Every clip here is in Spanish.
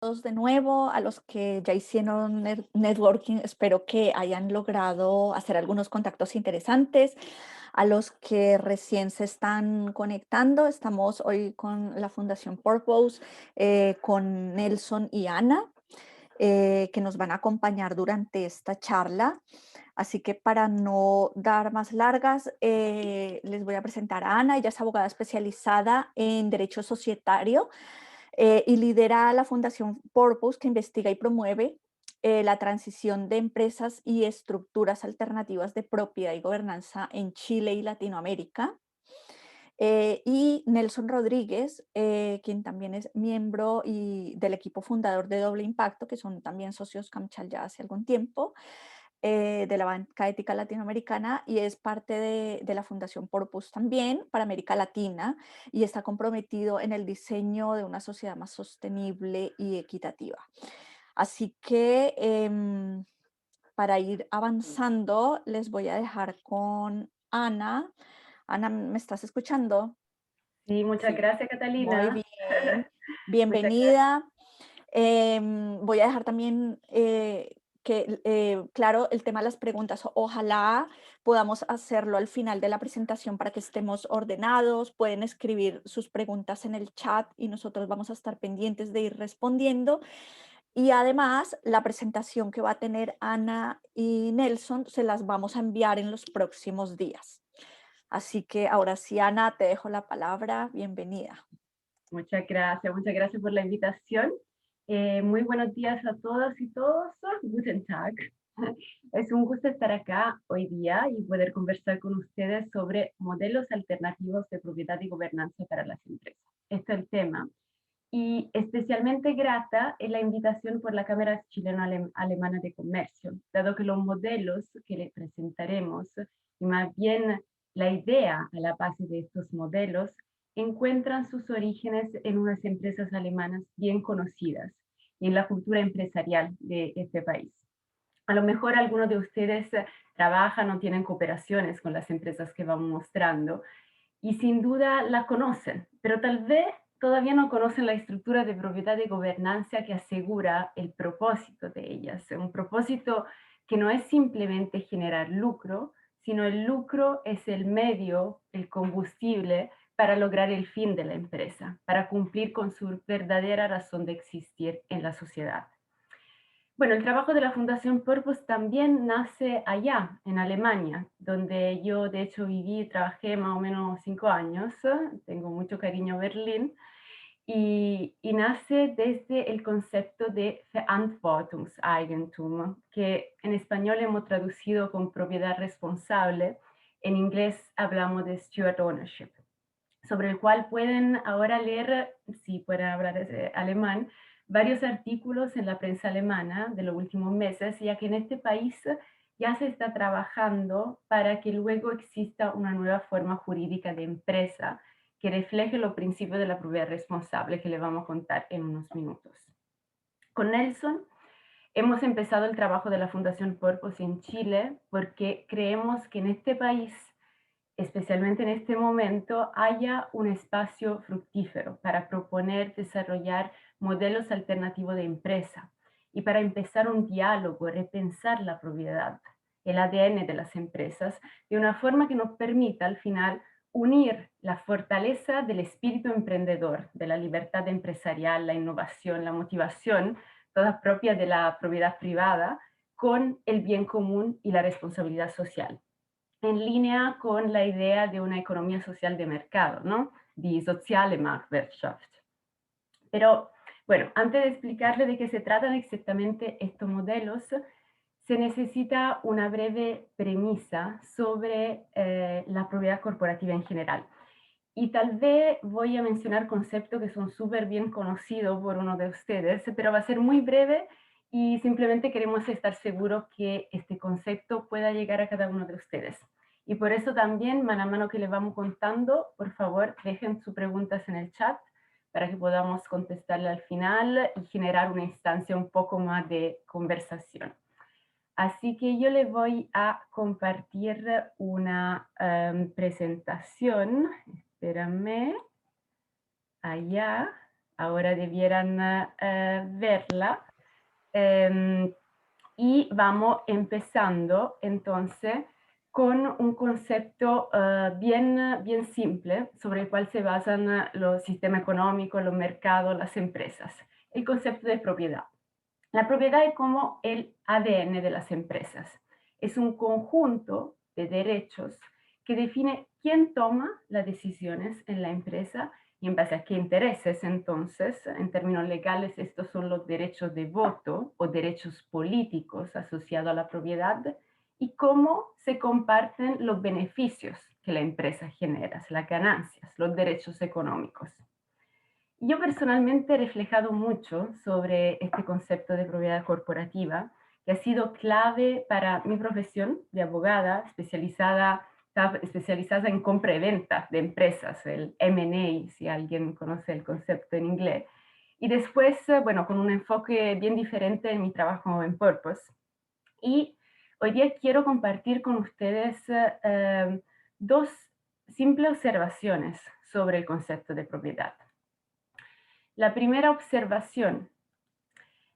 todos de nuevo, a los que ya hicieron networking, espero que hayan logrado hacer algunos contactos interesantes. A los que recién se están conectando, estamos hoy con la Fundación Purpose, con Nelson y Ana, que nos van a acompañar durante esta charla. Así que para no dar más largas, les voy a presentar a Ana. Ella es abogada especializada en derecho societario y lidera la Fundación Purpose, que investiga y promueve la transición de empresas y estructuras alternativas de propiedad y gobernanza en Chile y Latinoamérica. Y Nelson Rodríguez, quien también es miembro del equipo fundador de Doble Impacto, que son también socios Camchal ya hace algún tiempo, de la banca ética latinoamericana y es parte de la Fundación Purpose también para América Latina y está comprometido en el diseño de una sociedad más sostenible y equitativa. Así que para ir avanzando, les voy a dejar con Ana. Ana, ¿me estás escuchando? Sí, muchas Sí, gracias, muy Catalina. bien. Muchas gracias. Bienvenida. Voy a dejar también claro el tema de las preguntas. Ojalá podamos hacerlo al final de la presentación para que estemos ordenados. Pueden escribir sus preguntas en el chat y nosotros vamos a estar pendientes de ir respondiendo. Y además, la presentación que va a tener Ana y Nelson se las vamos a enviar en los próximos días. Así que ahora sí, Ana, te dejo la palabra. Bienvenida. Muchas gracias por la invitación. Muy buenos días a todas y todos. Guten Tag. Es un gusto estar acá hoy día y poder conversar con ustedes sobre modelos alternativos de propiedad y gobernanza para las empresas. Este es el tema. Y especialmente grata es la invitación por la Cámara Chileno-Alemana de Comercio, dado que los modelos que le presentaremos, y más bien la idea a la base de estos modelos, encuentran sus orígenes en unas empresas alemanas bien conocidas y en la cultura empresarial de este país. A lo mejor algunos de ustedes trabajan o tienen cooperaciones con las empresas que vamos mostrando, y sin duda la conocen, pero tal vez todavía no conocen la estructura de propiedad y gobernanza que asegura el propósito de ellas. Un propósito que no es simplemente generar lucro, sino el lucro es el medio, el combustible para lograr el fin de la empresa, para cumplir con su verdadera razón de existir en la sociedad. Bueno, el trabajo de la Fundación Purpose también nace allá, en Alemania, donde yo de hecho viví y trabajé más o menos 5 años. Tengo mucho cariño a Berlín. Y nace desde el concepto de Verantwortungseigentum, que en español hemos traducido con propiedad responsable. En inglés hablamos de steward ownership, sobre el cual pueden ahora leer, si pueden hablar alemán, varios artículos en la prensa alemana de los últimos meses, ya que en este país ya se está trabajando para que luego exista una nueva forma jurídica de empresa que refleje los principios de la propiedad responsable que le vamos a contar en unos minutos. Con Nelson hemos empezado el trabajo de la Fundación Purpose en Chile porque creemos que en este país, especialmente en este momento, haya un espacio fructífero para proponer, desarrollar modelos alternativos de empresa y para empezar un diálogo, repensar la propiedad, el ADN de las empresas, de una forma que nos permita al final unir la fortaleza del espíritu emprendedor, de la libertad empresarial, la innovación, la motivación, todas propias de la propiedad privada, con el bien común y la responsabilidad social, en línea con la idea de una economía social de mercado, ¿no? Die soziale Marktwirtschaft. Pero bueno, antes de explicarle de qué se tratan exactamente estos modelos, se necesita una breve premisa sobre la propiedad corporativa en general. Y tal vez voy a mencionar conceptos que son súper bien conocidos por uno de ustedes, pero va a ser muy breve y simplemente queremos estar seguros que este concepto pueda llegar a cada uno de ustedes. Y por eso también, mano a mano que les vamos contando, por favor, dejen sus preguntas en el chat para que podamos contestarle al final y generar una instancia un poco más de conversación. Así que yo les voy a compartir una presentación. Espérame. Allá. ahora debieran verla. Em, y vamos empezando entonces con un concepto bien simple sobre el cual se basan los sistemas económicos, los mercados, las empresas. El concepto de propiedad. La propiedad es como el ADN de las empresas. Es un conjunto de derechos que define quién toma las decisiones en la empresa y en base a qué intereses. Entonces, en términos legales, estos son los derechos de voto o derechos políticos asociados a la propiedad y cómo se comparten los beneficios que la empresa genera, las ganancias, los derechos económicos. Yo personalmente he reflejado mucho sobre este concepto de propiedad corporativa, que ha sido clave para mi profesión de abogada, especializada en compra y venta de empresas, el M&A, si alguien conoce el concepto en inglés. Y después, bueno, con un enfoque bien diferente en mi trabajo en Purpose. Y hoy día quiero compartir con ustedes dos simples observaciones sobre el concepto de propiedad. La primera observación: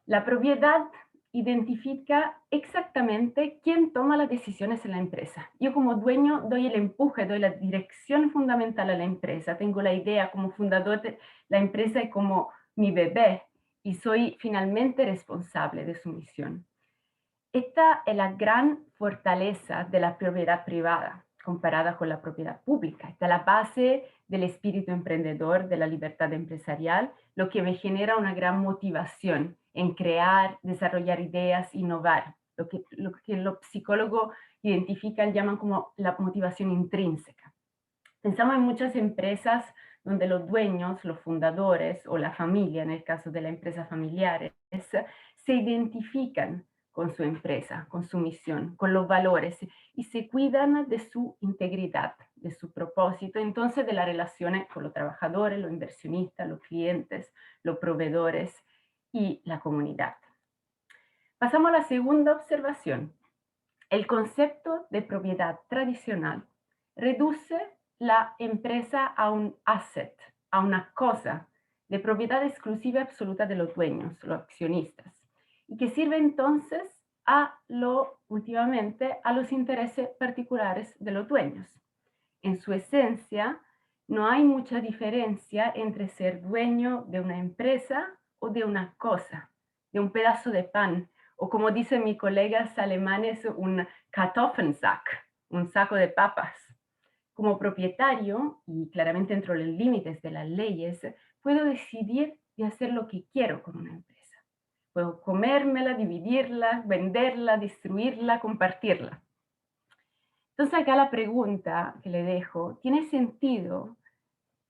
la propiedad identifica exactamente quién toma las decisiones en la empresa. Yo como dueño doy el empuje, doy la dirección fundamental a la empresa, tengo la idea como fundador de la empresa y como mi bebé, y soy finalmente responsable de su misión. Esta es la gran fortaleza de la propiedad privada comparada con la propiedad pública. Esta es la base del espíritu emprendedor, de la libertad empresarial, lo que me genera una gran motivación en crear, desarrollar ideas, innovar, lo que los psicólogos identifican, llaman como la motivación intrínseca. Pensamos en muchas empresas donde los dueños, los fundadores o la familia, en el caso de la empresa familiares, se identifican con su empresa, con su misión, con los valores y se cuidan de su integridad, de su propósito, entonces de las relaciones con los trabajadores, los inversionistas, los clientes, los proveedores y la comunidad. Pasamos a la segunda observación. El concepto de propiedad tradicional reduce la empresa a un asset, a una cosa de propiedad exclusiva absoluta de los dueños, los accionistas, y que sirve entonces últimamente a los intereses particulares de los dueños. En su esencia, no hay mucha diferencia entre ser dueño de una empresa o de una cosa, de un pedazo de pan, o como dicen mis colegas alemanes, un Kartoffelsack, un saco de papas. Como propietario, y claramente dentro de los límites de las leyes, puedo decidir y hacer lo que quiero con una empresa. Puedo comérmela, dividirla, venderla, destruirla, compartirla. Entonces acá la pregunta que le dejo: ¿tiene sentido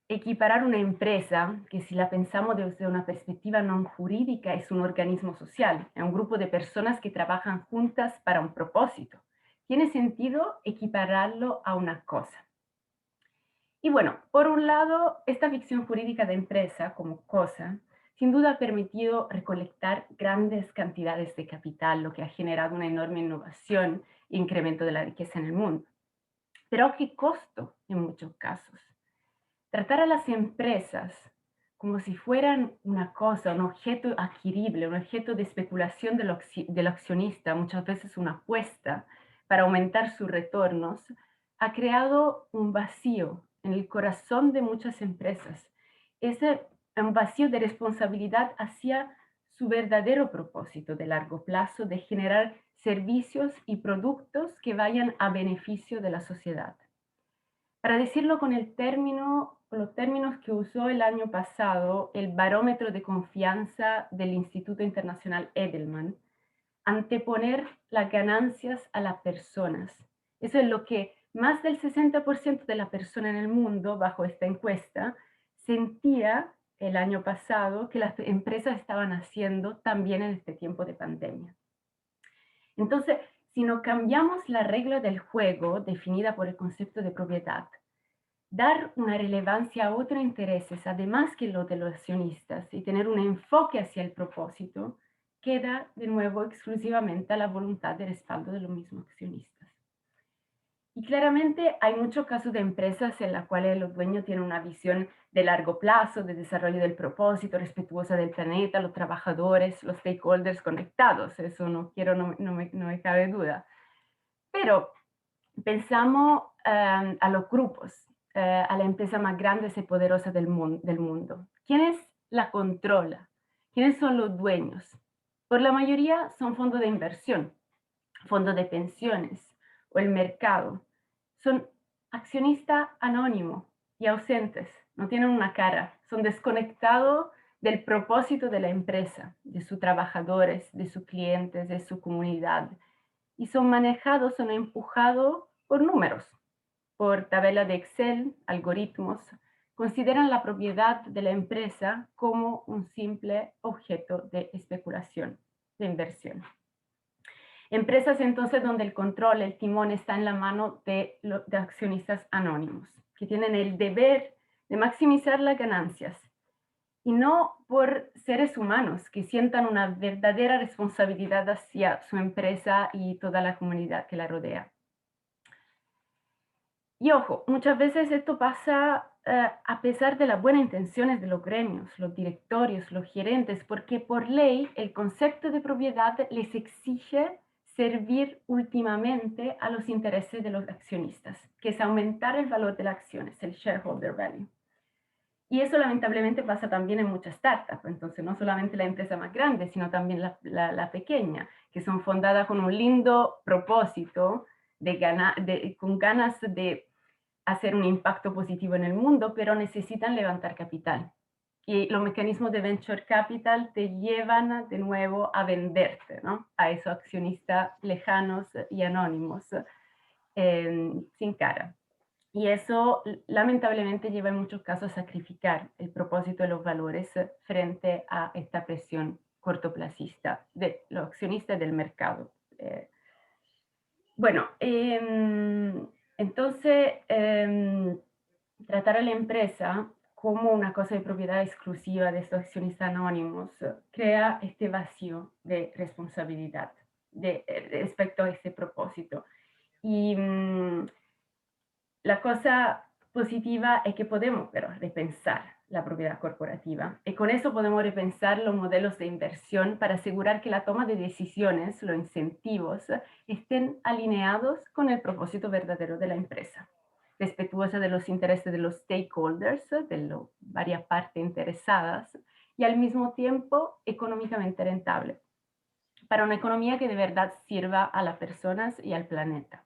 equiparar una empresa, que si la pensamos desde una perspectiva no jurídica es un organismo social, es un grupo de personas que trabajan juntas para un propósito? ¿Tiene sentido equipararlo a una cosa? Y bueno, por un lado, esta ficción jurídica de empresa como cosa, sin duda ha permitido recolectar grandes cantidades de capital, lo que ha generado una enorme innovación e incremento de la riqueza en el mundo. Pero ¿a qué costo en muchos casos? Tratar a las empresas como si fueran una cosa, un objeto adquirible, un objeto de especulación del accionista, muchas veces una apuesta para aumentar sus retornos, ha creado un vacío en el corazón de muchas empresas. Ese un vacío de responsabilidad hacia su verdadero propósito de largo plazo de generar servicios y productos que vayan a beneficio de la sociedad. Para decirlo con los términos que usó el año pasado el barómetro de confianza del Instituto Internacional Edelman, anteponer las ganancias a las personas. Eso es lo que más del 60% de la persona en el mundo, bajo esta encuesta, sentía el año pasado que las empresas estaban haciendo también en este tiempo de pandemia. Entonces, si no cambiamos la regla del juego definida por el concepto de propiedad, dar una relevancia a otros intereses, además que los de los accionistas, y tener un enfoque hacia el propósito, queda de nuevo exclusivamente a la voluntad de respaldo de los mismos accionistas. Y claramente hay muchos casos de empresas en las cuales los dueños tienen una visión de largo plazo, de desarrollo del propósito, respetuosa del planeta, los trabajadores, los stakeholders conectados. Eso no quiero, no me cabe duda. Pero pensamos a los grupos, a la empresa más grande y poderosa del mundo. ¿Quiénes la controla? ¿Quiénes son los dueños? Por la mayoría son fondos de inversión, fondos de pensiones o el mercado. Son accionistas anónimos y ausentes, no tienen una cara, son desconectados del propósito de la empresa, de sus trabajadores, de sus clientes, de su comunidad, y son manejados, son empujados por números, por tabla de Excel, algoritmos. Consideran la propiedad de la empresa como un simple objeto de especulación, de inversión. Empresas entonces donde el control, el timón está en la mano de accionistas anónimos, que tienen el deber de maximizar las ganancias y no por seres humanos que sientan una verdadera responsabilidad hacia su empresa y toda la comunidad que la rodea. Y ojo, muchas veces esto pasa a pesar de las buenas intenciones de los gremios, los directorios, los gerentes, porque por ley el concepto de propiedad les exige servir últimamente a los intereses de los accionistas, que es aumentar el valor de las acciones, el shareholder value. Y eso lamentablemente pasa también en muchas startups, entonces no solamente la empresa más grande, sino también la pequeña, que son fundadas con un lindo propósito, con ganas de hacer un impacto positivo en el mundo, pero necesitan levantar capital. Y los mecanismos de venture capital te llevan de nuevo a venderte, ¿no? A esos accionistas lejanos y anónimos, sin cara. Y eso lamentablemente lleva en muchos casos a sacrificar el propósito de los valores frente a esta presión cortoplacista de los accionistas del mercado. Bueno, entonces tratar a la empresa como una cosa de propiedad exclusiva de estos accionistas anónimos crea este vacío de responsabilidad respecto a ese propósito. Y la cosa positiva es que podemos pero, repensar la propiedad corporativa y con eso podemos repensar los modelos de inversión para asegurar que la toma de decisiones, los incentivos, estén alineados con el propósito verdadero de la empresa, respetuosa de los intereses de los stakeholders, de varias partes interesadas, y al mismo tiempo económicamente rentable, para una economía que de verdad sirva a las personas y al planeta.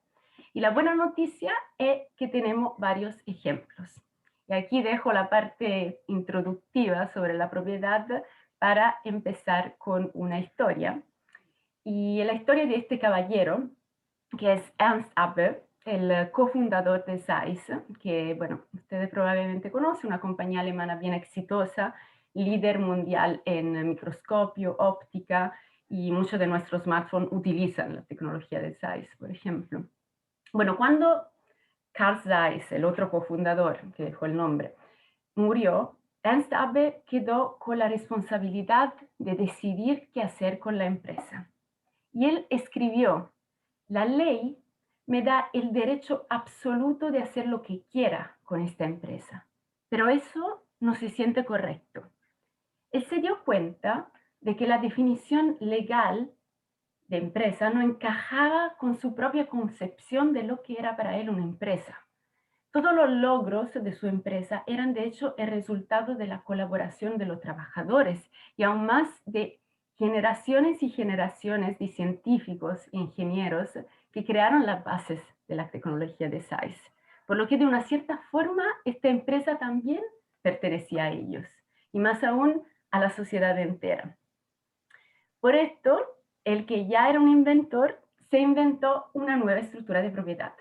Y la buena noticia es que tenemos varios ejemplos. Y aquí dejo la parte introductiva sobre la propiedad para empezar con una historia. Y la historia de este caballero, que es Ernst Abbe, el cofundador de Zeiss, que, bueno, ustedes probablemente conocen, una compañía alemana bien exitosa, líder mundial en microscopio, óptica, y muchos de nuestros smartphones utilizan la tecnología de Zeiss, por ejemplo. Bueno, cuando Carl Zeiss, el otro cofundador que dejó el nombre, murió, Ernst Abbe quedó con la responsabilidad de decidir qué hacer con la empresa. Y él escribió: la ley me da el derecho absoluto de hacer lo que quiera con esta empresa, pero eso no se siente correcto. Él se dio cuenta de que la definición legal de empresa no encajaba con su propia concepción de lo que era para él una empresa. Todos los logros de su empresa eran de hecho el resultado de la colaboración de los trabajadores y aún más de generaciones y generaciones de científicos e ingenieros que crearon las bases de la tecnología de Zeiss. Por lo que de una cierta forma esta empresa también pertenecía a ellos y más aún a la sociedad entera. Por esto, el que ya era un inventor se inventó una nueva estructura de propiedad.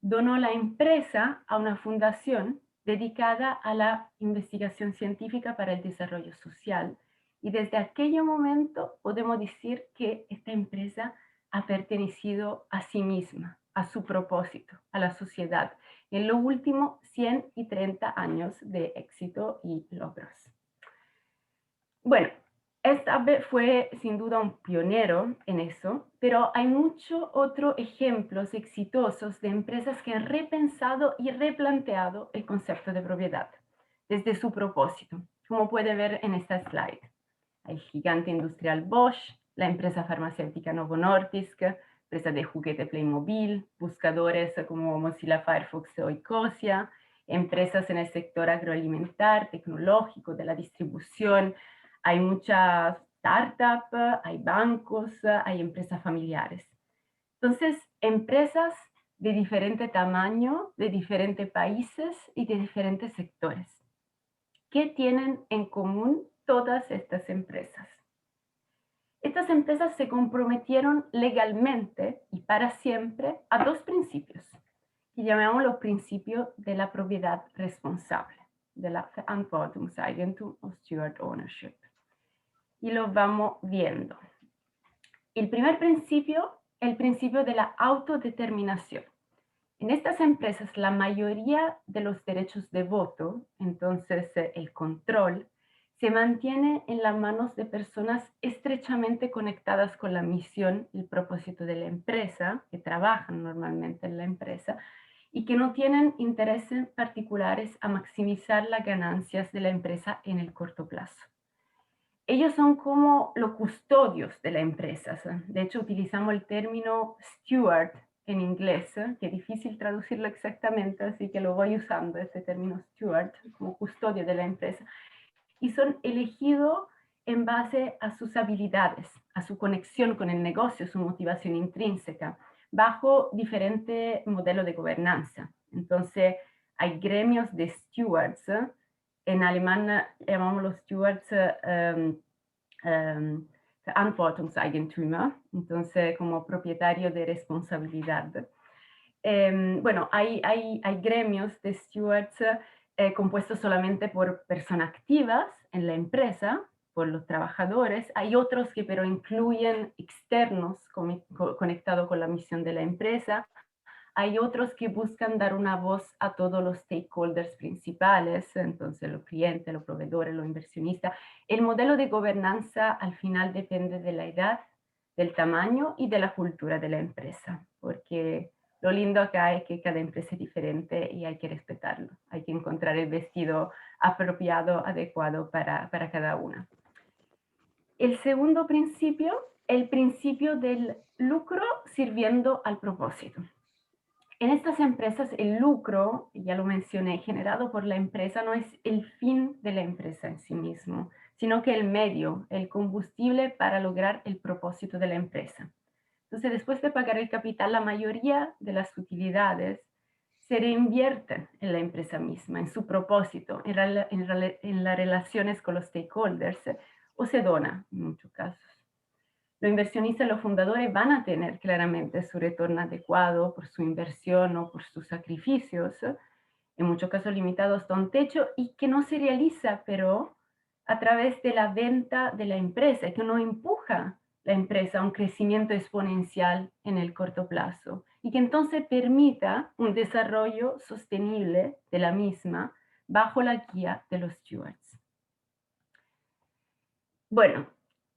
Donó la empresa a una fundación dedicada a la investigación científica para el desarrollo social. Y desde aquel momento podemos decir que esta empresa ha pertenecido a sí misma, a su propósito, a la sociedad, en los últimos 130 años de éxito y logros. Bueno, SAP fue sin duda un pionero en eso, pero hay muchos otros ejemplos exitosos de empresas que han repensado y replanteado el concepto de propiedad desde su propósito, como puede ver en esta slide. El gigante industrial Bosch, la empresa farmacéutica Novo Nordisk, empresa de juguete Playmobil, buscadores como Mozilla Firefox o Ecosia, empresas en el sector agroalimentar, tecnológico, de la distribución. Hay muchas startups, hay bancos, hay empresas familiares. Entonces, empresas de diferente tamaño, de diferentes países y de diferentes sectores. ¿Qué tienen en común todas estas empresas? Estas empresas se comprometieron legalmente y para siempre a dos principios, que llamamos los principios de la propiedad responsable, de la Verantwortungseigentum o Steward Ownership. Y lo vamos viendo. El primer principio, el principio de la autodeterminación. En estas empresas, la mayoría de los derechos de voto, entonces el control, se mantiene en las manos de personas estrechamente conectadas con la misión y el propósito de la empresa, que trabajan normalmente en la empresa, y que no tienen intereses particulares a maximizar las ganancias de la empresa en el corto plazo. Ellos son como los custodios de la empresa. De hecho, utilizamos el término steward en inglés, que es difícil traducirlo exactamente, así que lo voy usando, este término steward, como custodio de la empresa. Y son elegidos en base a sus habilidades, a su conexión con el negocio, su motivación intrínseca, bajo diferentes modelos de gobernanza. Entonces, hay gremios de stewards, en alemán llamamos los stewards Verantwortungseigentümer, entonces como propietario de responsabilidad. Bueno, hay gremios de stewards compuestos solamente por personas activas en la empresa, por los trabajadores. Hay otros que pero incluyen externos conectados con la misión de la empresa. Hay otros que buscan dar una voz a todos los stakeholders principales, entonces los clientes, los proveedores, los inversionistas. El modelo de gobernanza al final depende de la edad, del tamaño y de la cultura de la empresa, porque lo lindo acá es que cada empresa es diferente y hay que respetarlo. Hay que encontrar el vestido apropiado, adecuado para cada una. El segundo principio, el principio del lucro sirviendo al propósito. En estas empresas el lucro, ya lo mencioné, generado por la empresa no es el fin de la empresa en sí mismo, sino que el medio, el combustible para lograr el propósito de la empresa. Entonces, después de pagar el capital, la mayoría de las utilidades se reinvierten en la empresa misma, en su propósito, en las relaciones con los stakeholders, o se dona en muchos casos. Los inversionistas y los fundadores van a tener claramente su retorno adecuado por su inversión o por sus sacrificios, en muchos casos limitados hasta un techo, y que no se realiza, pero a través de la venta de la empresa, que no empuja la empresa a un crecimiento exponencial en el corto plazo y que entonces permita un desarrollo sostenible de la misma bajo la guía de los stewards. Bueno,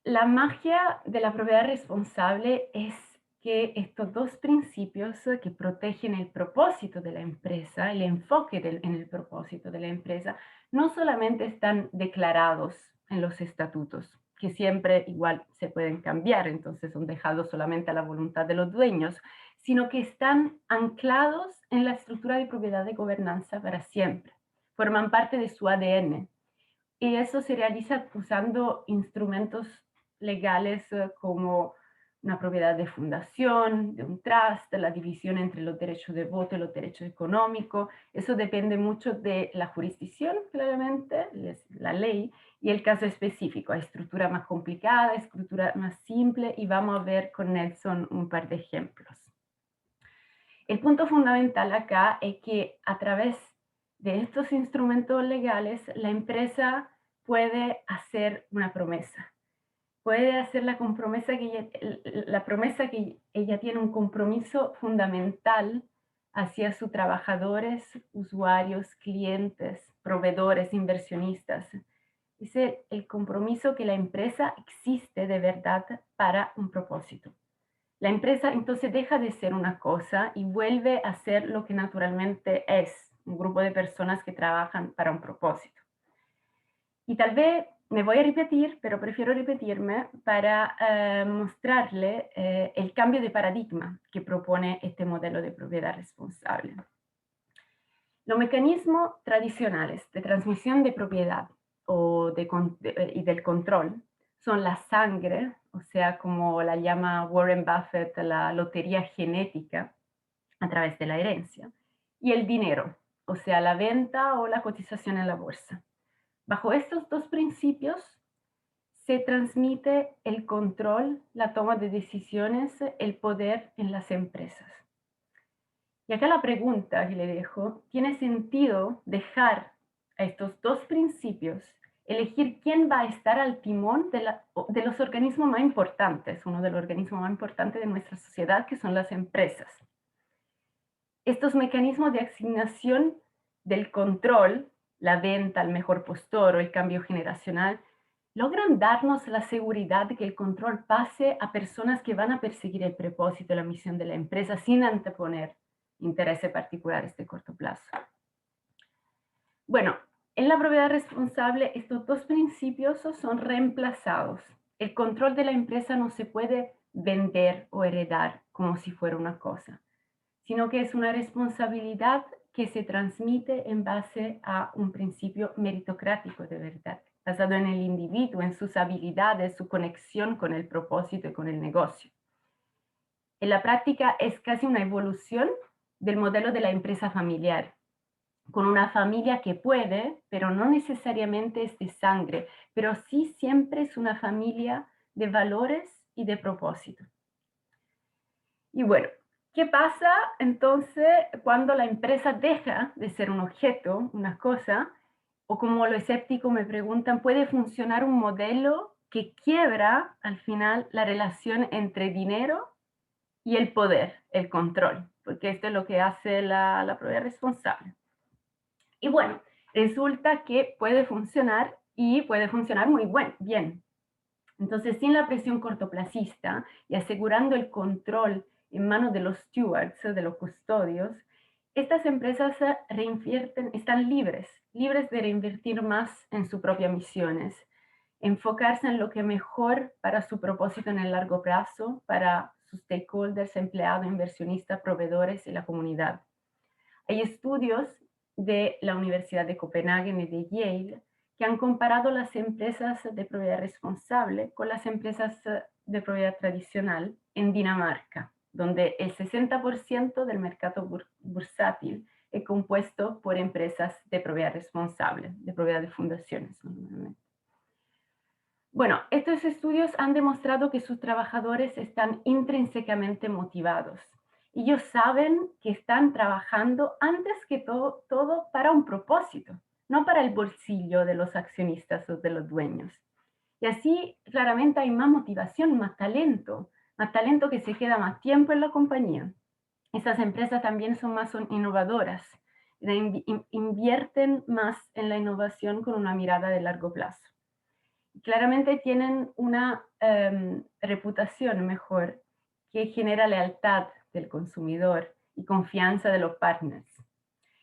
la magia de la propiedad responsable es que estos dos principios que protegen el propósito de la empresa, el enfoque en el propósito de la empresa, no solamente están declarados en los estatutos, que siempre igual se pueden cambiar, entonces son dejados solamente a la voluntad de los dueños, sino que están anclados en la estructura de propiedad de gobernanza para siempre, forman parte de su ADN. Y eso se realiza usando instrumentos legales como una propiedad de fundación, de un trust, la división entre los derechos de voto y los derechos económicos. Eso depende mucho de la jurisdicción, claramente, la ley, y el caso específico. Hay estructura más complicada, estructura más simple, y vamos a ver con Nelson un par de ejemplos. El punto fundamental acá es que a través de estos instrumentos legales, la empresa puede hacer una promesa. Puede hacer la promesa que ella tiene un compromiso fundamental hacia sus trabajadores, usuarios, clientes, proveedores, inversionistas. Es el compromiso que la empresa existe de verdad para un propósito. La empresa entonces deja de ser una cosa y vuelve a ser lo que naturalmente es, un grupo de personas que trabajan para un propósito. Y tal vez me voy a repetir, pero prefiero repetirme para mostrarle el cambio de paradigma que propone este modelo de propiedad responsable. Los mecanismos tradicionales de transmisión de propiedad y del control son la sangre, o sea, como la llama Warren Buffett, la lotería genética a través de la herencia, y el dinero, o sea, la venta o la cotización en la bolsa. Bajo estos dos principios se transmite el control, la toma de decisiones, el poder en las empresas. Y acá la pregunta que le dejo, ¿tiene sentido dejar a estos dos principios, elegir quién va a estar al timón de los organismos más importantes, uno de los organismos más importantes de nuestra sociedad, que son las empresas? Estos mecanismos de asignación del control, la venta al mejor postor o el cambio generacional, logran darnos la seguridad de que el control pase a personas que van a perseguir el propósito y la misión de la empresa sin anteponer intereses particulares de corto plazo. Bueno, en la propiedad responsable estos dos principios son reemplazados. El control de la empresa no se puede vender o heredar como si fuera una cosa, sino que es una responsabilidad que se transmite en base a un principio meritocrático de verdad, basado en el individuo, en sus habilidades, su conexión con el propósito y con el negocio. En la práctica es casi una evolución del modelo de la empresa familiar, con una familia que puede, pero no necesariamente es de sangre, pero sí siempre es una familia de valores y de propósito. Y bueno, ¿qué pasa entonces cuando la empresa deja de ser un objeto, una cosa? O como los escépticos me preguntan, ¿puede funcionar un modelo que quiebra al final la relación entre dinero y el poder, el control? Porque esto es lo que hace la propiedad responsable. Y bueno, resulta que puede funcionar y puede funcionar muy bien. Entonces, sin la presión cortoplacista y asegurando el control en manos de los stewards, de los custodios, estas empresas están libres de reinvertir más en sus propias misiones, enfocarse en lo que mejor para su propósito en el largo plazo, para sus stakeholders, empleados, inversionistas, proveedores y la comunidad. Hay estudios de la Universidad de Copenhague y de Yale que han comparado las empresas de propiedad responsable con las empresas de propiedad tradicional en Dinamarca, donde el 60% del mercado bursátil es compuesto por empresas de propiedad responsable, de propiedad de fundaciones normalmente. Bueno, estos estudios han demostrado que sus trabajadores están intrínsecamente motivados. Ellos saben que están trabajando antes que todo para un propósito, no para el bolsillo de los accionistas o de los dueños. Y así claramente hay más motivación, más talento que se queda más tiempo en la compañía. Estas empresas también son más innovadoras, invierten más en la innovación con una mirada de largo plazo. Claramente tienen una reputación mejor que genera lealtad del consumidor y confianza de los partners.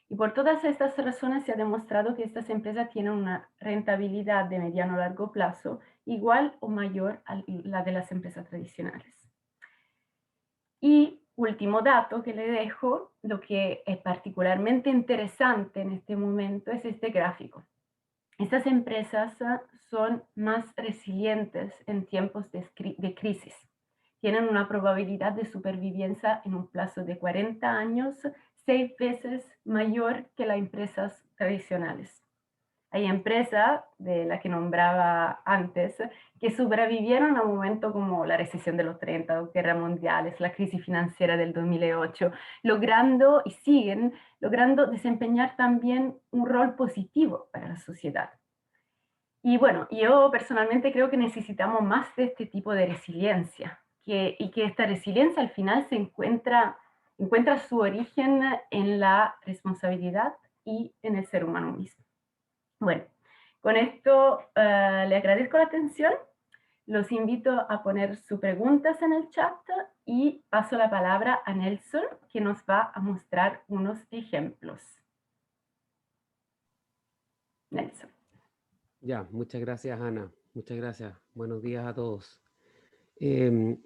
Y por todas estas razones se ha demostrado que estas empresas tienen una rentabilidad de mediano a largo plazo igual o mayor a la de las empresas tradicionales. Y último dato que le dejo, lo que es particularmente interesante en este momento es este gráfico. Estas empresas son más resilientes en tiempos de crisis. Tienen una probabilidad de supervivencia en un plazo de 40 años, 6 veces mayor que las empresas tradicionales. Hay empresas, de las que nombraba antes, que sobrevivieron a un momento como la recesión de los 30, guerras mundiales, la crisis financiera del 2008, logrando y siguen logrando desempeñar también un rol positivo para la sociedad. Y bueno, yo personalmente creo que necesitamos más de este tipo de resiliencia, y que esta resiliencia al final encuentra su origen en la responsabilidad y en el ser humano mismo. Bueno, Con esto le agradezco la atención, los invito a poner sus preguntas en el chat y paso la palabra a Nelson, que nos va a mostrar unos ejemplos. Nelson. Ya, muchas gracias, Ana. Muchas gracias. Buenos días a todos. Em,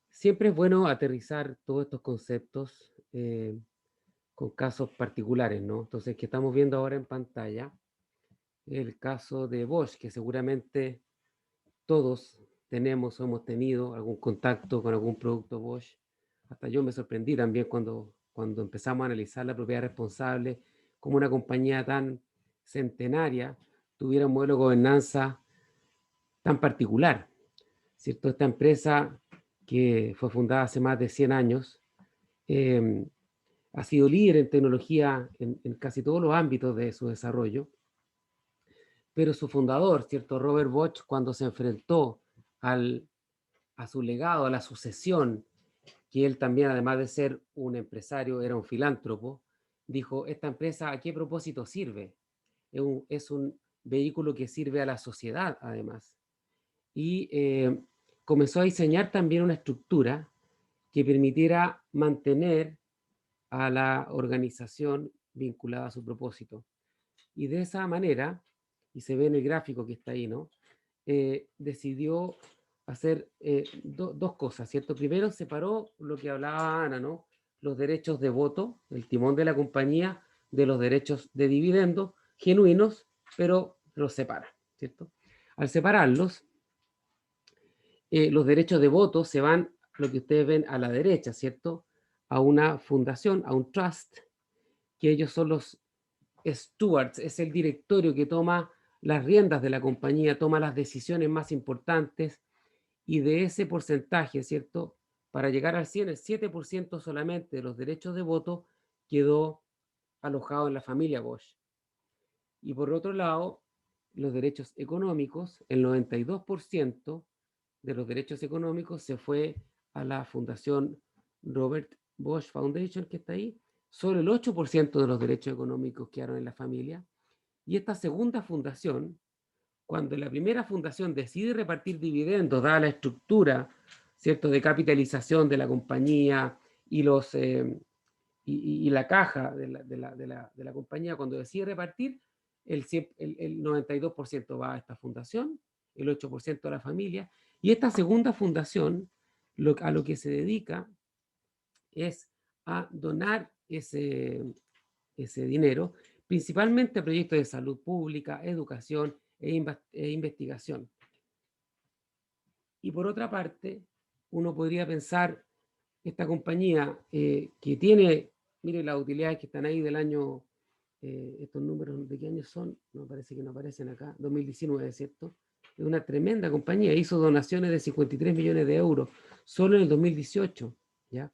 Siempre es bueno aterrizar todos estos conceptos con casos particulares, ¿no? Entonces, que estamos viendo ahora en pantalla, el caso de Bosch, que seguramente todos tenemos o hemos tenido algún contacto con algún producto Bosch. Hasta yo me sorprendí también cuando empezamos a analizar la propiedad responsable, como una compañía tan centenaria tuviera un modelo de gobernanza tan particular, ¿cierto? Esta empresa, que fue fundada hace más de 100 años, eh, ha sido líder en tecnología en casi todos los ámbitos de su desarrollo, pero su fundador, ¿cierto? Robert Bosch, cuando se enfrentó a su legado, a la sucesión, que él también, además de ser un empresario, era un filántropo, dijo: esta empresa, ¿a qué propósito sirve? Es un vehículo que sirve a la sociedad, además. Y comenzó a diseñar también una estructura que permitiera mantener a la organización vinculada a su propósito. Y de esa manera, y se ve en el gráfico que está ahí, ¿no? Decidió hacer dos cosas, ¿cierto? Primero separó lo que hablaba Ana, ¿no? Los derechos de voto, el timón de la compañía, de los derechos de dividendo, genuinos, pero los separa, ¿cierto? Al separarlos, los derechos de voto se van, lo que ustedes ven a la derecha, ¿cierto? A una fundación, a un trust, que ellos son los stewards, es el directorio que toma las riendas de la compañía, toma las decisiones más importantes, y de ese porcentaje, ¿cierto? Para llegar al 100, el 7% solamente de los derechos de voto quedó alojado en la familia Bosch. Y por otro lado, los derechos económicos, el 92% de los derechos económicos se fue a la Fundación Robert Bosch Foundation, que está ahí. Solo el 8% de los derechos económicos quedaron en la familia. Y esta segunda fundación, cuando la primera fundación decide repartir dividendos, dada la estructura, ¿cierto?, de capitalización de la compañía y, y la caja de la compañía, cuando decide repartir, el 92% va a esta fundación, el 8% a la familia, y esta segunda fundación a lo que se dedica es a donar ese dinero, principalmente a proyectos de salud pública, educación e investigación. Y por otra parte, uno podría pensar, esta compañía que tiene, mire las utilidades que están ahí del año, estos números, ¿de qué año son? No, parece que no aparecen acá, 2019, ¿cierto? Es una tremenda compañía, hizo donaciones de 53 millones de euros solo en el 2018, ¿ya?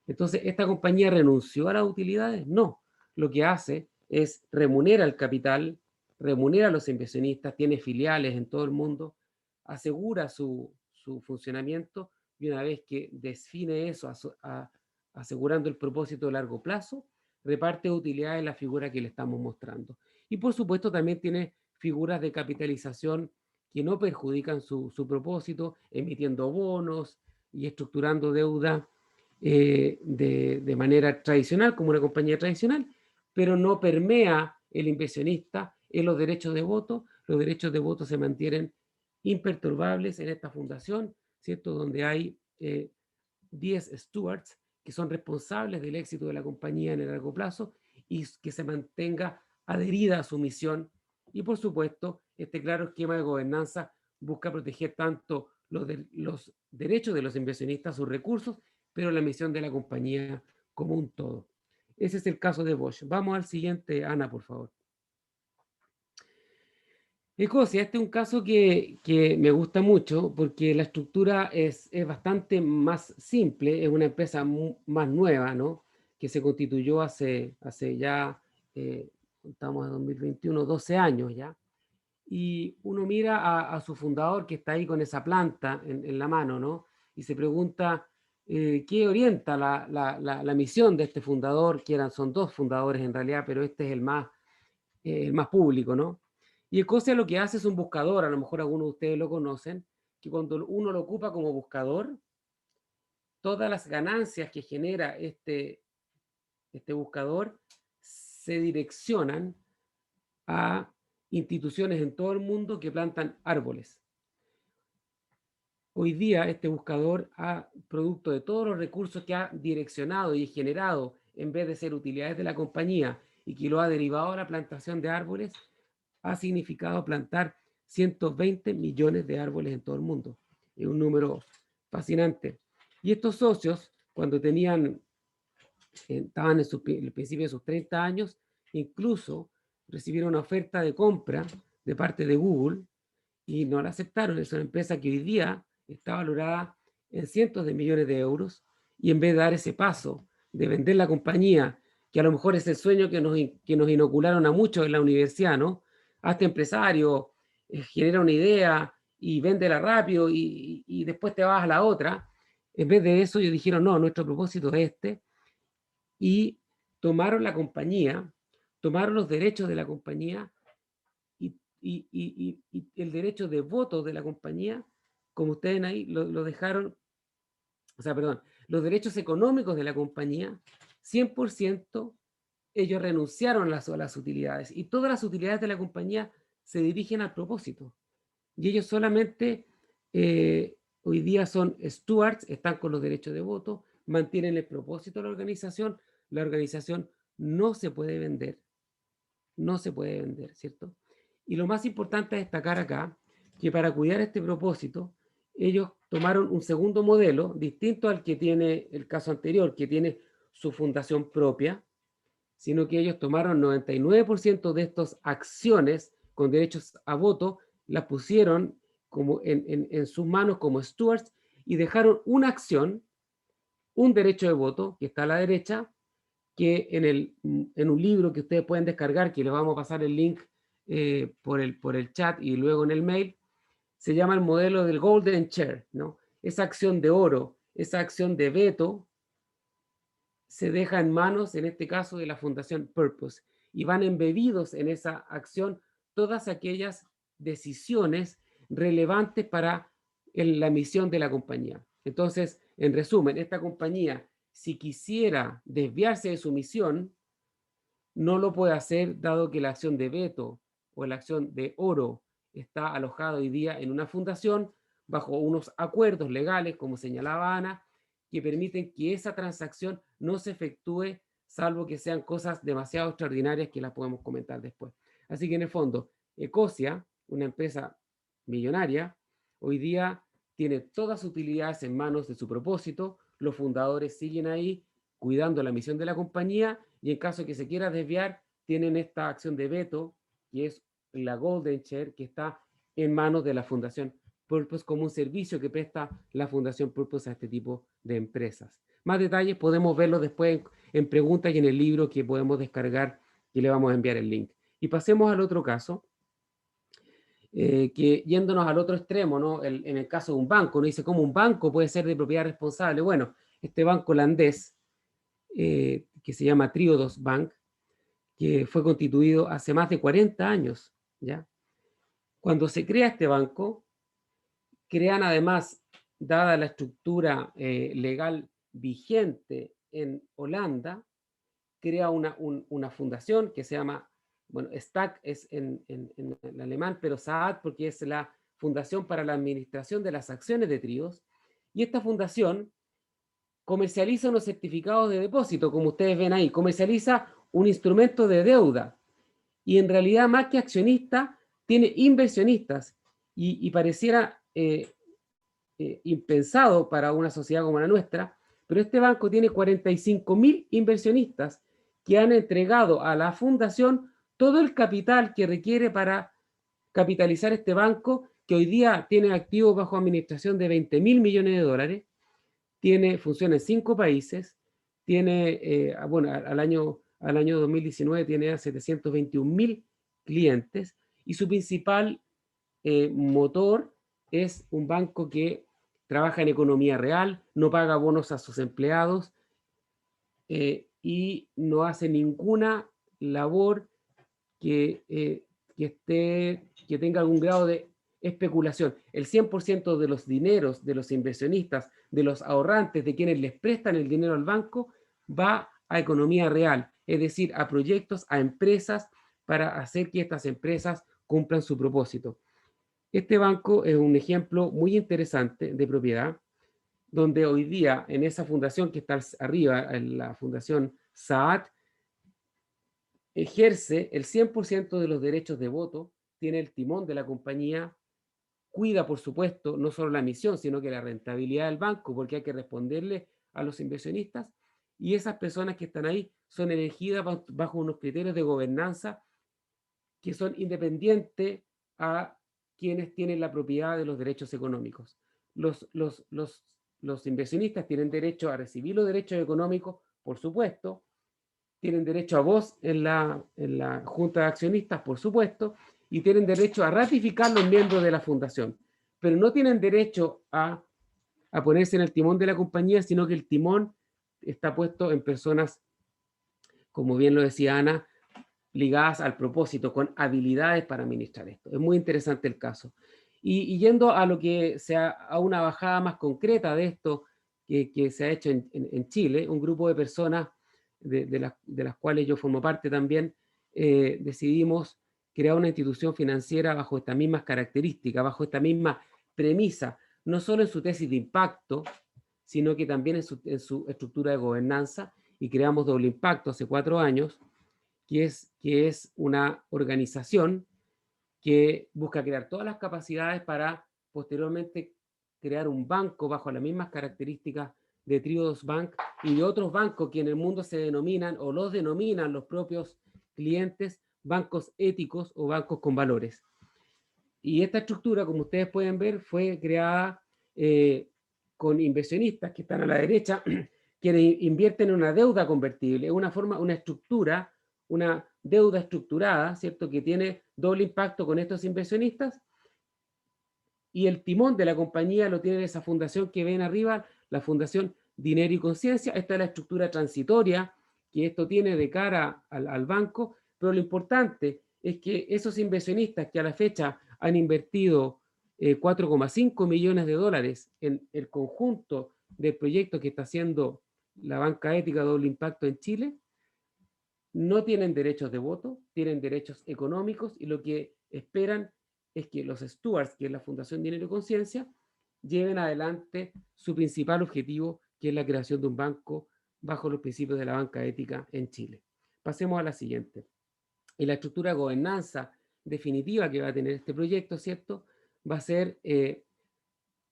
Entonces, ¿esta compañía renunció a las utilidades? No. Lo que hace es remunera el capital, remunera a los inversionistas, tiene filiales en todo el mundo, asegura su funcionamiento, y una vez que define eso, asegurando el propósito de largo plazo, reparte utilidades en la figura que le estamos mostrando. Y por supuesto también tiene figuras de capitalización que no perjudican su propósito, emitiendo bonos y estructurando deuda de manera tradicional, como una compañía tradicional, pero no permea el inversionista en los derechos de voto. Los derechos de voto se mantienen imperturbables en esta fundación, ¿cierto? Donde hay 10 stewards que son responsables del éxito de la compañía en el largo plazo y que se mantenga adherida a su misión. Y por supuesto, este claro esquema de gobernanza busca proteger tanto los derechos de los inversionistas, sus recursos, pero la misión de la compañía como un todo. Ese es el caso de Bosch. Vamos al siguiente, Ana, por favor. Ecosia, este es un caso que me gusta mucho porque la estructura es bastante más simple, es una empresa más nueva, ¿no? Que se constituyó hace ya, estamos en 2021, 12 años ya. Y uno mira a su fundador que está ahí con esa planta en la mano, ¿no? Y se pregunta qué orienta la misión de este fundador, son dos fundadores en realidad, pero este es el más público, ¿no? Y Ecosia lo que hace es un buscador, a lo mejor algunos de ustedes lo conocen, que cuando uno lo ocupa como buscador, todas las ganancias que genera este buscador se direccionan a instituciones en todo el mundo que plantan árboles. Hoy día este buscador, producto de todos los recursos que ha direccionado y generado, en vez de ser utilidades de la compañía, y que lo ha derivado a la plantación de árboles, ha significado plantar 120 millones de árboles en todo el mundo. Es un número fascinante. Y estos socios, cuando estaban en el principio de sus 30 años, incluso recibieron una oferta de compra de parte de Google y no la aceptaron. Es una empresa que hoy día está valorada en cientos de millones de euros, y en vez de dar ese paso de vender la compañía, que a lo mejor es el sueño que nos inocularon a muchos en la universidad, ¿no? Hazte empresario, genera una idea y véndela rápido y después te vas a la otra. En vez de eso, ellos dijeron, no, nuestro propósito es este, y tomaron la compañía, tomaron los derechos de la compañía y el derecho de voto de la compañía, como ustedes ven ahí, lo dejaron, o sea, perdón, los derechos económicos de la compañía, 100% ellos renunciaron a las utilidades, y todas las utilidades de la compañía se dirigen al propósito. Y ellos solamente hoy día son stewards, están con los derechos de voto, mantienen el propósito de la organización no se puede vender, no se puede vender, ¿cierto? Y lo más importante a destacar acá, que para cuidar este propósito, ellos tomaron un segundo modelo, distinto al que tiene el caso anterior, que tiene su fundación propia, sino que ellos tomaron 99% de estas acciones con derechos a voto, las pusieron como en sus manos como stewards, y dejaron una acción, un derecho de voto, que está a la derecha, que en un libro que ustedes pueden descargar, que les vamos a pasar el link por el chat y luego en el mail, se llama el modelo del Golden Chair, ¿no? Esa acción de oro, esa acción de veto, se deja en manos, en este caso, de la Fundación Purpose, y van embebidos en esa acción todas aquellas decisiones relevantes para la misión de la compañía. Entonces, en resumen, esta compañía, si quisiera desviarse de su misión, no lo puede hacer, dado que la acción de veto o la acción de oro está alojada hoy día en una fundación bajo unos acuerdos legales, como señalaba Ana, que permiten que esa transacción no se efectúe, salvo que sean cosas demasiado extraordinarias que las podemos comentar después. Así que en el fondo, Ecosia, una empresa millonaria, hoy día tiene todas sus utilidades en manos de su propósito, los fundadores siguen ahí cuidando la misión de la compañía, y en caso de que se quiera desviar, tienen esta acción de veto, que es la Golden Share, que está en manos de la Fundación Purpose como un servicio que presta la Fundación Purpose a este tipo de empresas. Más detalles podemos verlos después en preguntas y en el libro que podemos descargar, y le vamos a enviar el link. Y pasemos al otro caso, que yéndonos al otro extremo, ¿no? En el caso de un banco, uno dice, ¿cómo un banco puede ser de propiedad responsable? Bueno, este banco holandés, que se llama Triodos Bank, que fue constituido hace más de 40 años, ¿ya? Cuando se crea este banco, crean además, dada la estructura legal vigente en Holanda, crea una fundación que se llama, bueno, STAC es en alemán, pero SAAT porque es la Fundación para la Administración de las Acciones de Triodos, y esta fundación comercializa unos certificados de depósito, como ustedes ven ahí, comercializa un instrumento de deuda, y en realidad más que accionista, tiene inversionistas, y pareciera impensado para una sociedad como la nuestra, pero este banco tiene 45.000 inversionistas que han entregado a la fundación todo el capital que requiere para capitalizar este banco, que hoy día tiene activos bajo administración de 20.000 millones de dólares, funciona en 5 países, bueno, al año 2019 tiene a 721.000 clientes, y su principal motor es un banco que trabaja en economía real, no paga bonos a sus empleados, y no hace ninguna labor que que tenga algún grado de especulación. El 100% de los dineros de los inversionistas, de los ahorrantes, de quienes les prestan el dinero al banco, va a economía real, es decir, a proyectos, a empresas, para hacer que estas empresas cumplan su propósito. Este banco es un ejemplo muy interesante de propiedad, donde hoy día en esa fundación que está arriba, en la fundación Saad, ejerce el 100% de los derechos de voto, tiene el timón de la compañía, cuida, por supuesto, no solo la misión, sino que la rentabilidad del banco, porque hay que responderle a los inversionistas, y esas personas que están ahí son elegidas bajo unos criterios de gobernanza que son independientes a quienes tienen la propiedad de los derechos económicos. Los inversionistas tienen derecho a recibir los derechos económicos, por supuesto, tienen derecho a voz en la junta de accionistas, por supuesto, y tienen derecho a ratificar los miembros de la fundación, pero no tienen derecho a ponerse en el timón de la compañía, sino que el timón está puesto en personas, como bien lo decía Ana, ligadas al propósito, con habilidades para administrar esto. Es muy interesante el caso. Y yendo a lo que sea, a una bajada más concreta de esto que se ha hecho en Chile, un grupo de personas de las cuales yo formo parte también, decidimos crear una institución financiera bajo estas mismas características, bajo esta misma premisa, no solo en su tesis de impacto, sino que también en su estructura de gobernanza, y creamos Doble Impacto hace 4 años, que es una organización que busca crear todas las capacidades para posteriormente crear un banco bajo las mismas características de Triodos Bank y de otros bancos que en el mundo se denominan o los denominan los propios clientes bancos éticos o bancos con valores. Y esta estructura, como ustedes pueden ver, fue creada con inversionistas que están a la derecha, que invierten en una deuda convertible, una estructura, una deuda estructurada, ¿cierto?, que tiene doble impacto con estos inversionistas, y el timón de la compañía lo tiene esa fundación que ven arriba, la Fundación Dinero y Conciencia. Esta es la estructura transitoria que esto tiene de cara al banco, pero lo importante es que esos inversionistas que a la fecha han invertido 4,5 millones de dólares en el conjunto del proyecto que está haciendo la banca ética Doble Impacto en Chile, no tienen derechos de voto, tienen derechos económicos, y lo que esperan es que los stewards, que es la Fundación Dinero y Conciencia, lleven adelante su principal objetivo, que es la creación de un banco bajo los principios de la banca ética en Chile. Pasemos a la siguiente. Y la estructura de gobernanza definitiva que va a tener este proyecto, ¿cierto?, va a ser,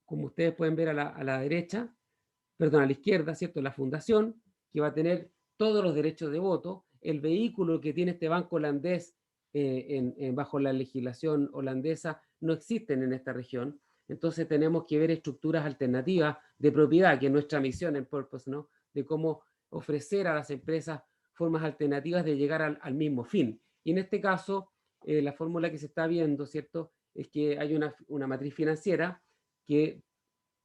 como ustedes pueden ver a la derecha, perdón, a la izquierda, ¿cierto?, la fundación, que va a tener todos los derechos de voto, el vehículo que tiene este banco holandés bajo la legislación holandesa no existen en esta región. Entonces tenemos que ver estructuras alternativas de propiedad, que es nuestra misión en Purpose, ¿no?, de cómo ofrecer a las empresas formas alternativas de llegar al mismo fin. Y en este caso, la fórmula que se está viendo, ¿cierto?, es que hay una matriz financiera que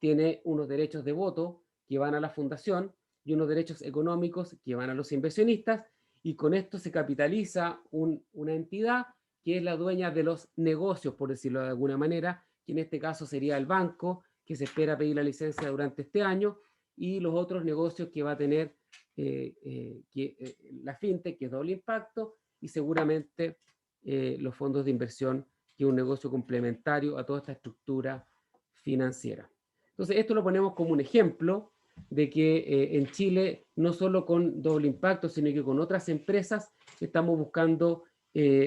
tiene unos derechos de voto que van a la fundación y unos derechos económicos que van a los inversionistas, y con esto se capitaliza una entidad que es la dueña de los negocios, por decirlo de alguna manera, que en este caso sería el banco, que se espera pedir la licencia durante este año, y los otros negocios que va a tener la fintech, que es Doble Impacto, y seguramente los fondos de inversión, que es un negocio complementario a toda esta estructura financiera. Entonces, esto lo ponemos como un ejemplo de que en Chile, no solo con Doble Impacto, sino que con otras empresas, estamos buscando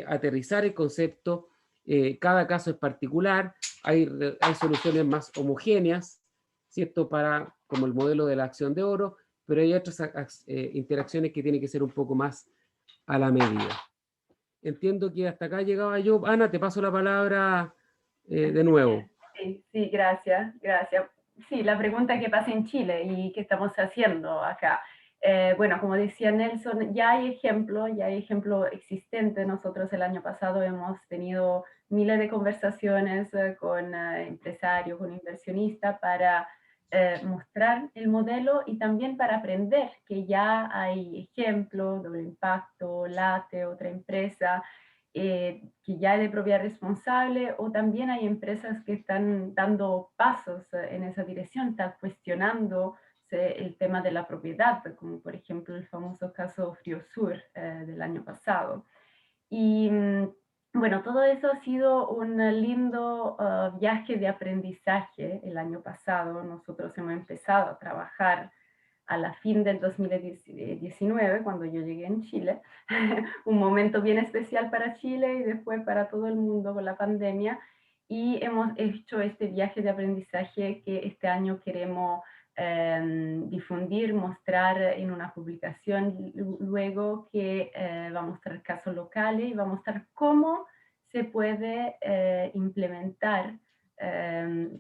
aterrizar el concepto. Cada caso es particular, hay soluciones más homogéneas, ¿cierto?, como el modelo de la acción de oro, pero hay otras interacciones que tienen que ser un poco más a la medida. Entiendo que hasta acá llegaba yo. Ana, te paso la palabra de nuevo. Sí, sí, gracias, gracias. Sí, la pregunta que pasa en Chile y qué estamos haciendo acá. Bueno, como decía Nelson, ya hay ejemplo existente. Nosotros el año pasado hemos tenido miles de conversaciones con empresarios, con inversionistas para mostrar el modelo y también para aprender que ya hay ejemplos, Doble Impacto, Late, otra empresa, que ya es de propiedad responsable, o también hay empresas que están dando pasos en esa dirección, están cuestionando el tema de la propiedad, como por ejemplo el famoso caso Friosur del año pasado. Y bueno, todo eso ha sido un lindo viaje de aprendizaje el año pasado. Nosotros hemos empezado a trabajar a la fin del 2019, cuando yo llegué en Chile, un momento bien especial para Chile y después para todo el mundo con la pandemia, y hemos hecho este viaje de aprendizaje que este año queremos difundir, mostrar en una publicación luego que va a mostrar casos locales y va a mostrar cómo se puede implementar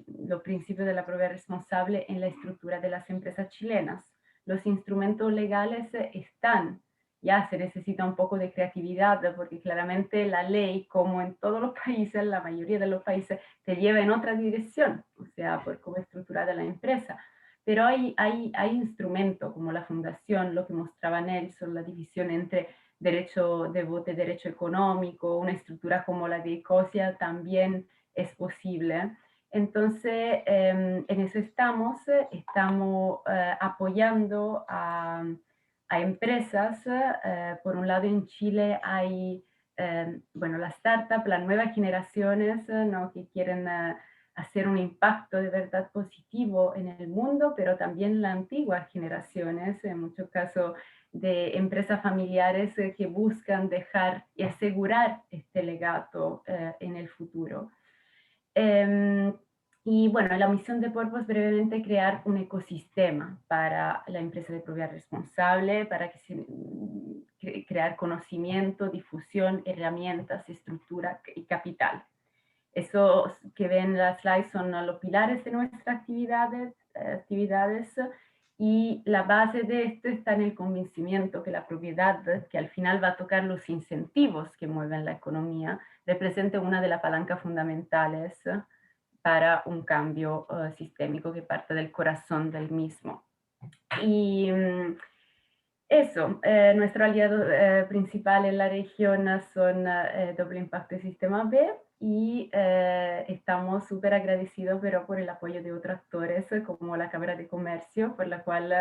los principios de la propiedad responsable en la estructura de las empresas chilenas. Los instrumentos legales están, ya se necesita un poco de creatividad, porque claramente la ley, como en todos los países, la mayoría de los países, te lleva en otra dirección, o sea, por cómo es estructurada la empresa. Pero hay instrumentos como la fundación, lo que mostraba Nelson, la división entre derecho de voto y derecho económico, una estructura como la de ECOSIA también es posible. Entonces, en eso estamos apoyando a empresas. Por un lado, en Chile hay, bueno, las startups, las nuevas generaciones, ¿no? Que quieren hacer un impacto de verdad positivo en el mundo, pero también las antiguas generaciones, en muchos casos de empresas familiares que buscan dejar y asegurar este legado en el futuro. Y bueno, la misión de Porpo es brevemente crear un ecosistema para la empresa de propiedad responsable, para que crear conocimiento, difusión, herramientas, estructura y capital. Eso que ven en las slides son los pilares de nuestras actividades, y la base de esto está en el convencimiento que la propiedad, que al final va a tocar los incentivos que mueven la economía, representa una de las palancas fundamentales para un cambio sistémico que parte del corazón del mismo. Y eso, nuestro aliado principal en la región son Doble Impacto y Sistema B, y estamos súper agradecidos pero por el apoyo de otros actores como la Cámara de Comercio, por la cual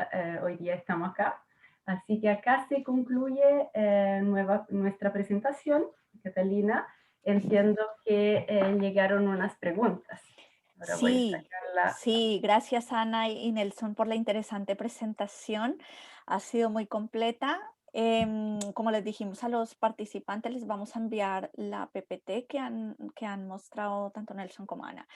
hoy día estamos acá. Así que acá se concluye nuestra presentación, Catalina. Entiendo que llegaron unas preguntas. Ahora voy a Sí, sacarla. sí, gracias Ana y Nelson por la interesante presentación. Ha sido muy completa. Como les dijimos a los participantes, les vamos a enviar la PPT que han mostrado tanto Nelson como Ana.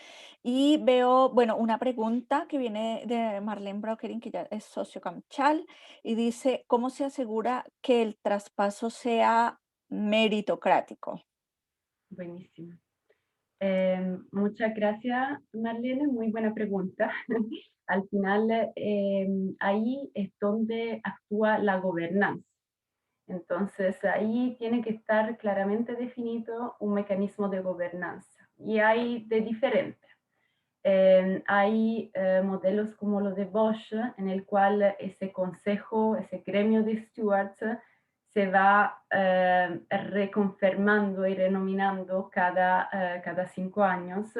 Y veo, bueno, una pregunta que viene de Marlene Brokering, que ya es socio Camchal, y dice, ¿cómo se asegura que el traspaso sea meritocrático? Buenísimo. Muchas gracias, Marlene, muy buena pregunta. Al final, ahí es donde actúa la gobernanza. Entonces, ahí tiene que estar claramente definido un mecanismo de gobernanza. Y hay de diferentes. Hay modelos como los de Bosch, en el cual ese consejo, ese gremio de stewards, se va reconfirmando y renominando cada 5 años,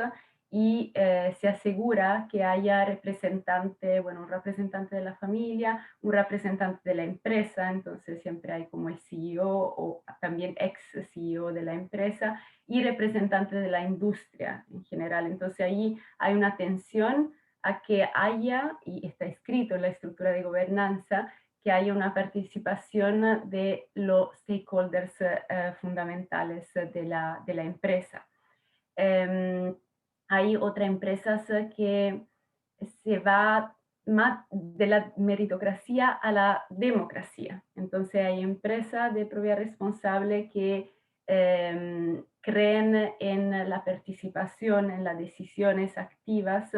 y se asegura que haya representante, bueno, un representante de la familia, un representante de la empresa, entonces siempre hay como el CEO o también ex CEO de la empresa, y representantes de la industria en general. Entonces ahí hay una atención a que haya, y está escrito en la estructura de gobernanza, que haya una participación de los stakeholders fundamentales de la empresa. Hay otras empresas que se va más de la meritocracia a la democracia. Entonces hay empresas de propiedad responsable que creen en la participación, en las decisiones activas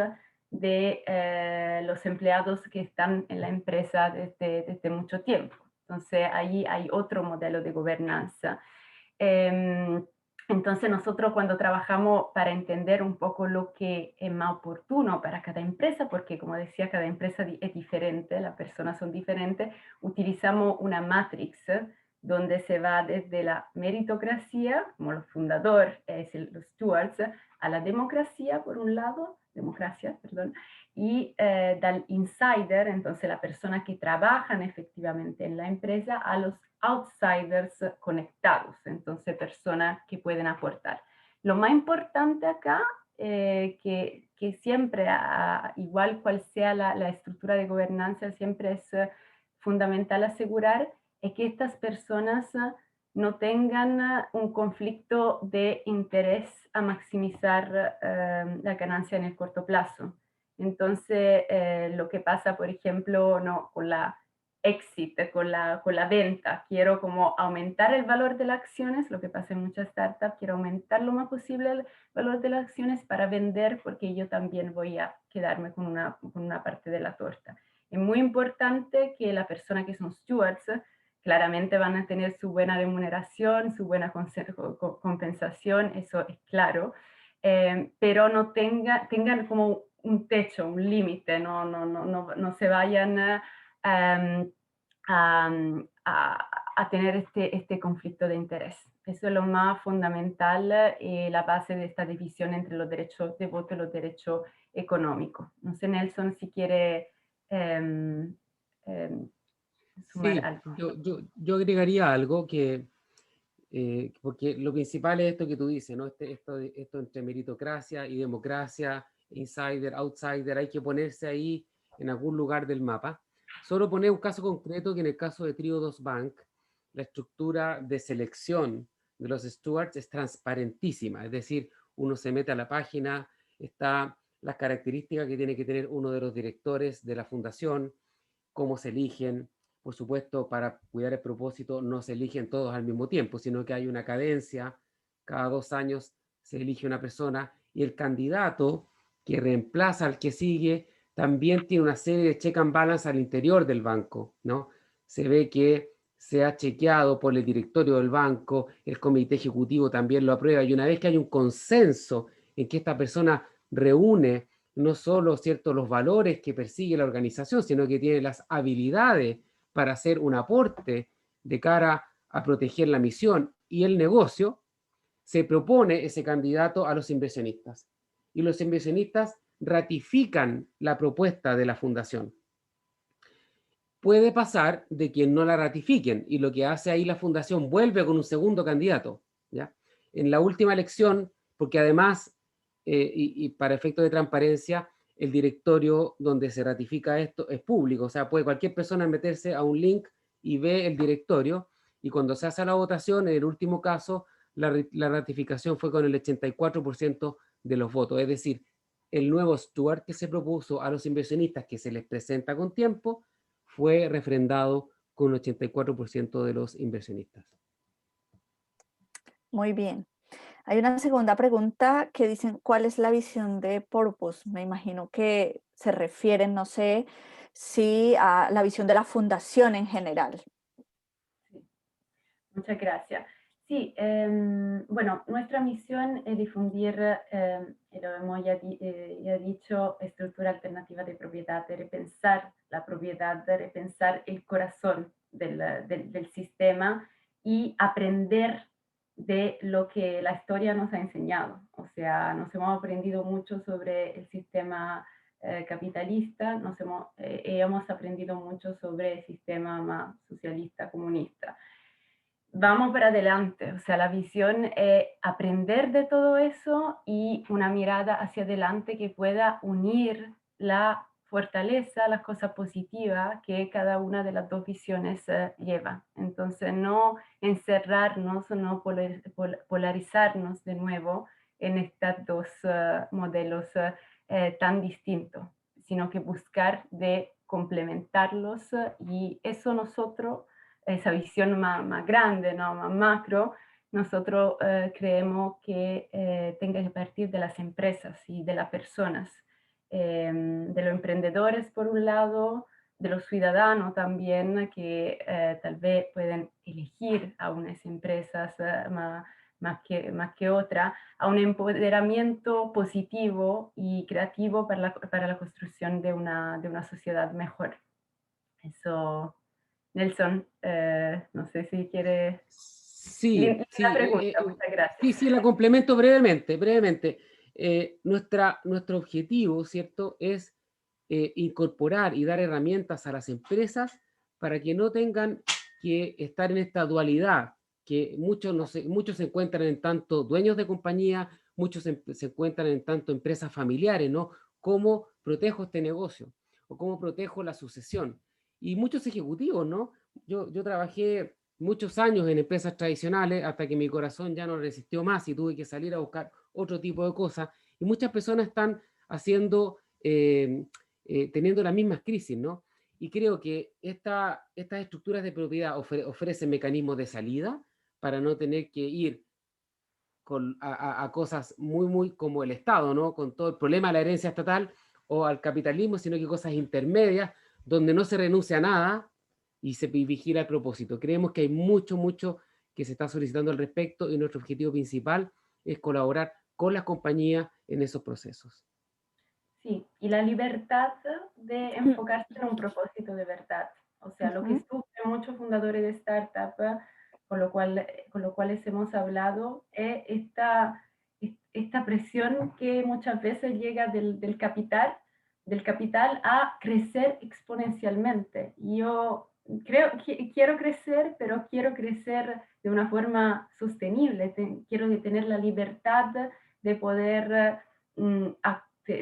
de los empleados que están en la empresa desde mucho tiempo. Entonces ahí hay otro modelo de gobernanza. Entonces nosotros cuando trabajamos para entender un poco lo que es más oportuno para cada empresa, porque como decía, cada empresa es diferente, las personas son diferentes, utilizamos una matrix donde se va desde la meritocracia, como el fundador es los stewards, a la democracia, por un lado, democracia, perdón, y del insider, entonces la persona que trabajan efectivamente en la empresa, a los outsiders conectados, entonces personas que pueden aportar. Lo más importante acá, que siempre, igual cual sea la estructura de gobernanza, siempre es fundamental asegurar es que estas personas no tengan un conflicto de interés a maximizar la ganancia en el corto plazo. Entonces, lo que pasa, por ejemplo, no, con la exit, con la venta, quiero como aumentar el valor de las acciones, lo que pasa en muchas startups, quiero aumentar lo más posible el valor de las acciones para vender porque yo también voy a quedarme con una parte de la torta. Es muy importante que la persona que son stewards claramente van a tener su buena remuneración, su buena compensación, eso es claro, pero no tengan como un techo, un límite, no se vayan a tener este conflicto de interés. Eso es lo más fundamental y la base de esta división entre los derechos de voto y los derechos económicos. No sé, Nelson, si quiere sumar Sí, algo. yo agregaría algo porque lo principal es esto que tú dices, ¿no? Esto entre meritocracia y democracia, insider, outsider, hay que ponerse ahí en algún lugar del mapa. Solo poner un caso concreto que en el caso de Triodos Bank, la estructura de selección de los stewards es transparentísima, es decir, uno se mete a la página, está las características que tiene que tener uno de los directores de la fundación, cómo se eligen. Por supuesto, para cuidar el propósito no se eligen todos al mismo tiempo, sino que hay una cadencia, cada 2 años se elige una persona y el candidato que reemplaza al que sigue también tiene una serie de check and balance al interior del banco, ¿no? Se ve que se ha chequeado por el directorio del banco, el comité ejecutivo también lo aprueba y una vez que hay un consenso en que esta persona reúne no solo, ¿cierto?, los valores que persigue la organización, sino que tiene las habilidades para hacer un aporte de cara a proteger la misión y el negocio, se propone ese candidato a los inversionistas. Y los inversionistas ratifican la propuesta de la fundación. Puede pasar de que no la ratifiquen y lo que hace ahí la fundación vuelve con un segundo candidato, ¿ya? En la última elección, porque además, y para efectos de transparencia, el directorio donde se ratifica esto es público, o sea, puede cualquier persona meterse a un link y ve el directorio, y cuando se hace la votación, en el último caso, la ratificación fue con el 84% de los votos, es decir, el nuevo steward que se propuso a los inversionistas que se les presenta con tiempo, fue refrendado con un 84% de los inversionistas. Muy bien. Hay una segunda pregunta que dicen, ¿cuál es la visión de Purpose? Me imagino que se refieren, no sé, si a la visión de la fundación en general. Sí. Muchas gracias. Sí, bueno, nuestra misión es difundir, lo hemos ya dicho, estructura alternativa de propiedad, de repensar la propiedad, de repensar el corazón del sistema y aprender de lo que la historia nos ha enseñado. O sea, nos hemos aprendido mucho sobre el sistema capitalista, hemos aprendido mucho sobre el sistema más socialista, comunista. Vamos para adelante, o sea, la visión es aprender de todo eso y una mirada hacia adelante que pueda unir la fortaleza, las cosas positivas que cada una de las dos visiones lleva. Entonces, no encerrarnos, no polarizarnos de nuevo en estos dos modelos tan distintos, sino que buscar de complementarlos y eso nosotros esa visión más grande, ¿no? Más macro, nosotros creemos que tenga que partir de las empresas y de las personas, de los emprendedores por un lado, de los ciudadanos también, que tal vez pueden elegir a unas empresas más que otra, a un empoderamiento positivo y creativo para la construcción de una sociedad mejor. Eso Nelson, no sé si quiere... Sí, sí, La pregunta, muchas gracias. sí, la complemento brevemente. Nuestro objetivo, ¿cierto?, es incorporar y dar herramientas a las empresas para que no tengan que estar en esta dualidad, que muchos se encuentran en tanto dueños de compañía, muchos se encuentran en tanto empresas familiares, ¿no? ¿Cómo protejo este negocio? ¿O cómo protejo la sucesión? Y muchos ejecutivos, ¿no? Yo trabajé muchos años en empresas tradicionales hasta que mi corazón ya no resistió más y tuve que salir a buscar otro tipo de cosas. Y muchas personas están haciendo, teniendo las mismas crisis, ¿no? Y creo que estas estructuras de propiedad ofrecen mecanismos de salida para no tener que ir a cosas muy como el Estado, ¿no? Con todo el problema de la herencia estatal o al capitalismo, sino que cosas intermedias donde no se renuncia a nada y se vigila el propósito. Creemos que hay mucho que se está solicitando al respecto y nuestro objetivo principal es colaborar con las compañías en esos procesos. Sí, y la libertad de enfocarse en un propósito de verdad. O sea, lo que sufren muchos fundadores de startup, con lo cuales hemos hablado, es esta presión que muchas veces llega del capital a crecer exponencialmente. Y yo quiero crecer, pero quiero crecer de una forma sostenible. Quiero tener la libertad de poder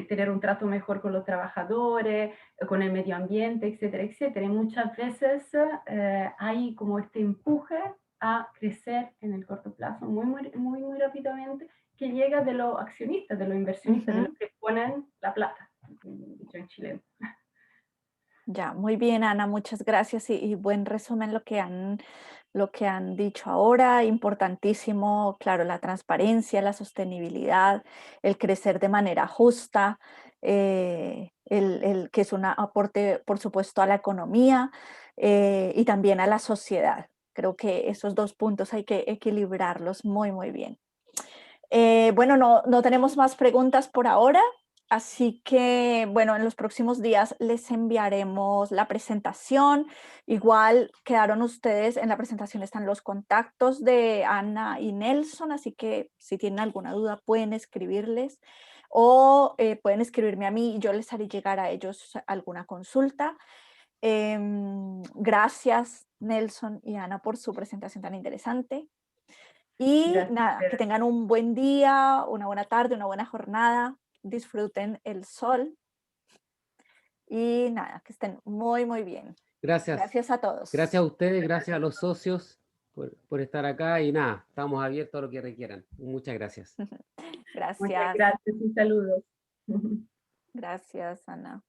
tener un trato mejor con los trabajadores, con el medio ambiente, etcétera, etcétera. Y muchas veces hay como este empuje a crecer en el corto plazo muy rápidamente, que llega de los accionistas, de los inversionistas, de los que ponen la plata, dicho en chileno. Ya, muy bien, Ana, muchas gracias y buen resumen lo que han dicho ahora. Importantísimo, claro, la transparencia, la sostenibilidad, el crecer de manera justa, el que es un aporte, por supuesto, a la economía y también a la sociedad. Creo que esos dos puntos hay que equilibrarlos muy bien. Bueno, no tenemos más preguntas por ahora. Así que, bueno, en los próximos días les enviaremos la presentación. Igual quedaron ustedes, en la presentación están los contactos de Ana y Nelson, así que si tienen alguna duda pueden escribirles o pueden escribirme a mí y yo les haré llegar a ellos alguna consulta. Gracias, Nelson y Ana, por su presentación tan interesante. Y Gracias. nada, que tengan un buen día, una buena tarde, una buena jornada. Disfruten el sol y nada, que estén muy bien. Gracias. Gracias a todos. Gracias a ustedes, gracias a los socios por estar acá y nada, estamos abiertos a lo que requieran. Muchas gracias. Muchas Gracias. gracias y saludos. Gracias, Ana.